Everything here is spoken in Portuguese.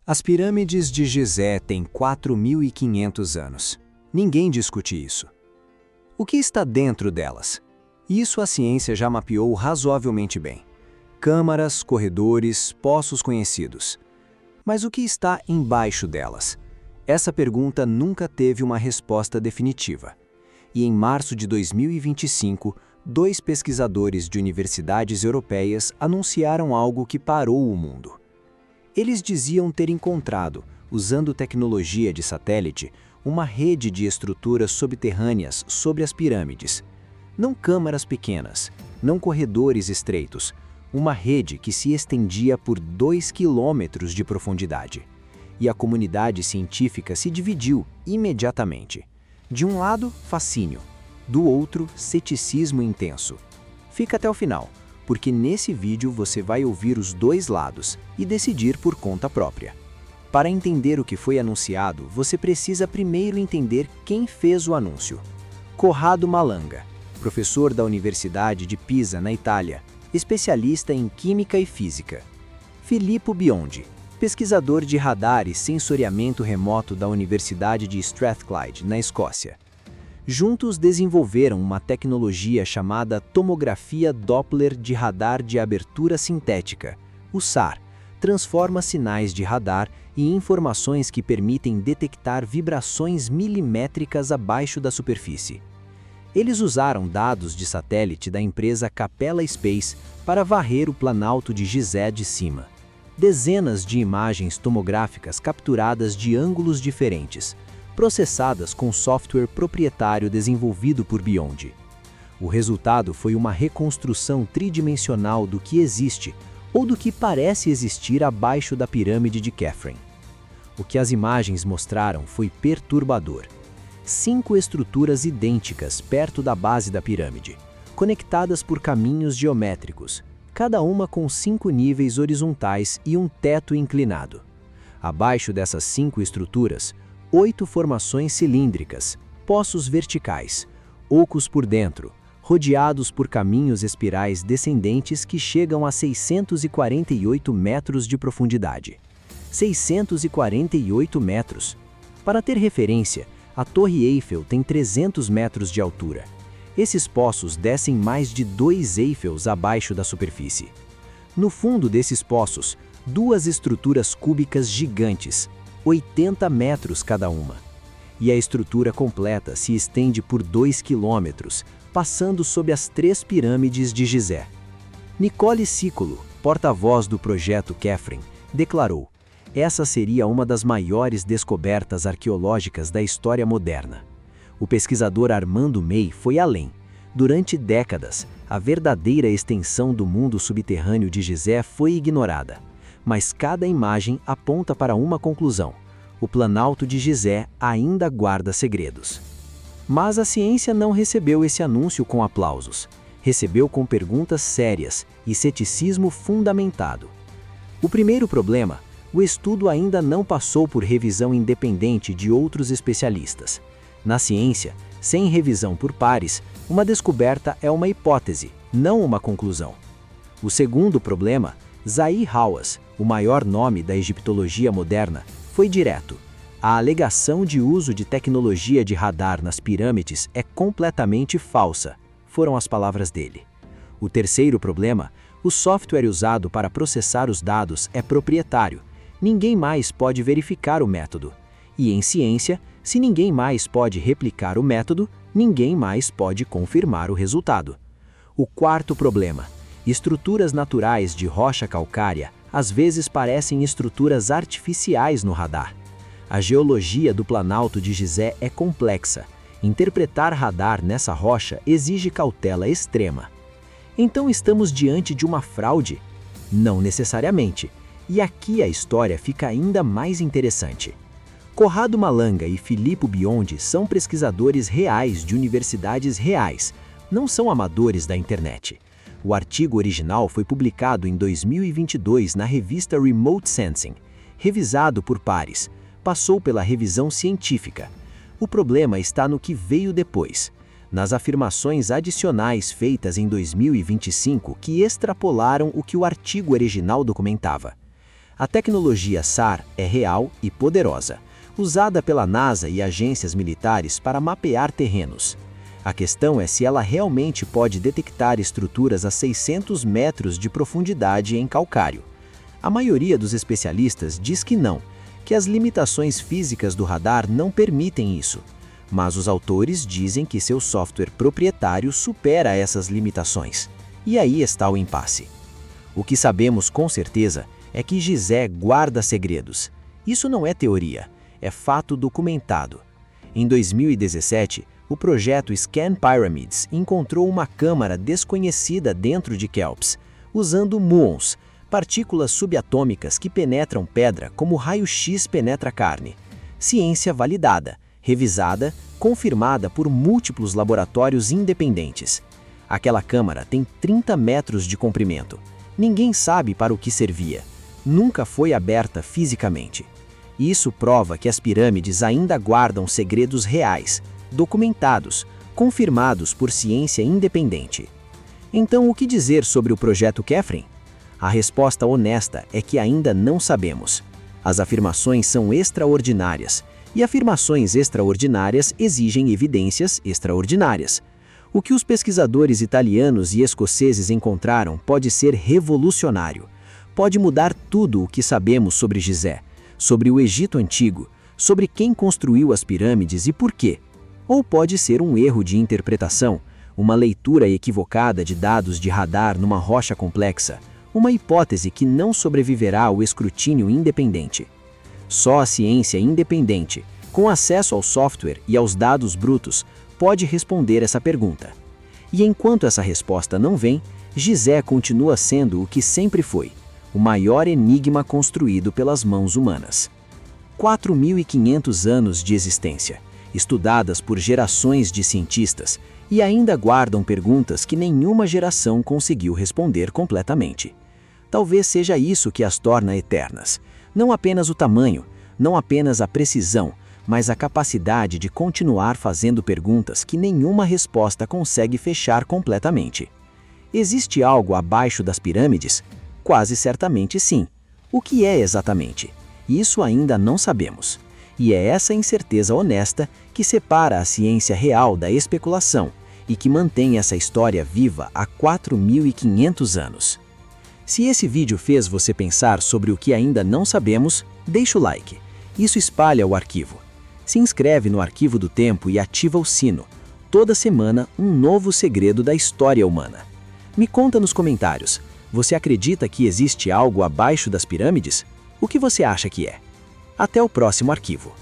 As pirâmides de Gizé têm 4.500 anos. Ninguém discute isso. O que está dentro delas? Isso a ciência já mapeou razoavelmente bem. Câmaras, corredores, poços conhecidos. Mas o que está embaixo delas? Essa pergunta nunca teve uma resposta definitiva. E em março de 2025, dois pesquisadores de universidades europeias anunciaram algo que parou o mundo. Eles diziam ter encontrado, usando tecnologia de satélite, uma rede de estruturas subterrâneas sobre as pirâmides. Não câmaras pequenas, não corredores estreitos, uma rede que se estendia por 2 quilômetros de profundidade. E a comunidade científica se dividiu imediatamente. De um lado, fascínio, do outro, ceticismo intenso. Fica até o final, porque nesse vídeo você vai ouvir os dois lados e decidir por conta própria. Para entender o que foi anunciado, você precisa primeiro entender quem fez o anúncio. Corrado Malanga, professor da Universidade de Pisa, na Itália, especialista em Química e Física. Filippo Biondi, pesquisador de radar e sensoriamento remoto da Universidade de Strathclyde, na Escócia. Juntos desenvolveram uma tecnologia chamada tomografia Doppler de radar de abertura sintética. O SAR transforma sinais de radar em informações que permitem detectar vibrações milimétricas abaixo da superfície. Eles usaram dados de satélite da empresa Capella Space para varrer o planalto de Gizé de cima. Dezenas de imagens tomográficas capturadas de ângulos diferentes, processadas com software proprietário desenvolvido por Biondi. O resultado foi uma reconstrução tridimensional do que existe ou do que parece existir abaixo da pirâmide de Khafre. O que as imagens mostraram foi perturbador. 5 estruturas idênticas perto da base da pirâmide, conectadas por caminhos geométricos, cada uma com 5 níveis horizontais e um teto inclinado. Abaixo dessas 5 estruturas, 8 formações cilíndricas, poços verticais, ocos por dentro, rodeados por caminhos espirais descendentes que chegam a 648 metros de profundidade. 648 metros. Para ter referência, a Torre Eiffel tem 300 metros de altura. Esses poços descem mais de 2 Eiffels abaixo da superfície. No fundo desses poços, 2 estruturas cúbicas gigantes, 80 metros cada uma. E a estrutura completa se estende por 2 quilômetros, passando sob as 3 pirâmides de Gizé. Nicole Sicolo, porta-voz do projeto Khafre, declarou: essa seria uma das maiores descobertas arqueológicas da história moderna. O pesquisador Armando May foi além. Durante décadas, a verdadeira extensão do mundo subterrâneo de Gizé foi ignorada. Mas cada imagem aponta para uma conclusão: o planalto de Gizé ainda guarda segredos. Mas a ciência não recebeu esse anúncio com aplausos. Recebeu com perguntas sérias e ceticismo fundamentado. O primeiro problema: o estudo ainda não passou por revisão independente de outros especialistas. Na ciência, sem revisão por pares, uma descoberta é uma hipótese, não uma conclusão. O segundo problema: Zahi Hawass, o maior nome da egiptologia moderna, foi direto. A alegação de uso de tecnologia de radar nas pirâmides é completamente falsa, foram as palavras dele. O terceiro problema: o software usado para processar os dados é proprietário. Ninguém mais pode verificar o método. E em ciência, se ninguém mais pode replicar o método, ninguém mais pode confirmar o resultado. O quarto problema: estruturas naturais de rocha calcária às vezes parecem estruturas artificiais no radar. A geologia do planalto de Gizé é complexa. Interpretar radar nessa rocha exige cautela extrema. Então estamos diante de uma fraude? Não necessariamente. E aqui a história fica ainda mais interessante. Corrado Malanga e Filippo Biondi são pesquisadores reais de universidades reais, não são amadores da internet. O artigo original foi publicado em 2022 na revista Remote Sensing, revisado por pares, passou pela revisão científica. O problema está no que veio depois, nas afirmações adicionais feitas em 2025 que extrapolaram o que o artigo original documentava. A tecnologia SAR é real e poderosa, usada pela NASA e agências militares para mapear terrenos. A questão é se ela realmente pode detectar estruturas a 600 metros de profundidade em calcário. A maioria dos especialistas diz que não, que as limitações físicas do radar não permitem isso. Mas os autores dizem que seu software proprietário supera essas limitações. E aí está o impasse. O que sabemos com certeza é que GISE guarda segredos. Isso não é teoria, é fato documentado. Em 2017, o projeto Scan Pyramids encontrou uma câmara desconhecida dentro de Kelps, usando muons, partículas subatômicas que penetram pedra como raio-x penetra carne. Ciência validada, revisada, confirmada por múltiplos laboratórios independentes. Aquela câmara tem 30 metros de comprimento. Ninguém sabe para o que servia. Nunca foi aberta fisicamente. Isso prova que as pirâmides ainda guardam segredos reais, documentados, confirmados por ciência independente. Então, o que dizer sobre o projeto Kephren? A resposta honesta é que ainda não sabemos. As afirmações são extraordinárias, e afirmações extraordinárias exigem evidências extraordinárias. O que os pesquisadores italianos e escoceses encontraram pode ser revolucionário. Pode mudar tudo o que sabemos sobre Gizé, sobre o Egito Antigo, sobre quem construiu as pirâmides e por quê. Ou pode ser um erro de interpretação, uma leitura equivocada de dados de radar numa rocha complexa, uma hipótese que não sobreviverá ao escrutínio independente. Só a ciência independente, com acesso ao software e aos dados brutos, pode responder essa pergunta. E enquanto essa resposta não vem, Gizé continua sendo o que sempre foi, o maior enigma construído pelas mãos humanas. 4.500 anos de existência, estudadas por gerações de cientistas, e ainda guardam perguntas que nenhuma geração conseguiu responder completamente. Talvez seja isso que as torna eternas. Não apenas o tamanho, não apenas a precisão, mas a capacidade de continuar fazendo perguntas que nenhuma resposta consegue fechar completamente. Existe algo abaixo das pirâmides? Quase certamente sim. O que é exatamente? Isso ainda não sabemos. E é essa incerteza honesta que separa a ciência real da especulação e que mantém essa história viva há 4.500 anos. Se esse vídeo fez você pensar sobre o que ainda não sabemos, deixa o like. Isso espalha o arquivo. Se inscreve no Arquivo do Tempo e ativa o sino. Toda semana, um novo segredo da história humana. Me conta nos comentários, você acredita que existe algo abaixo das pirâmides? O que você acha que é? Até o próximo arquivo.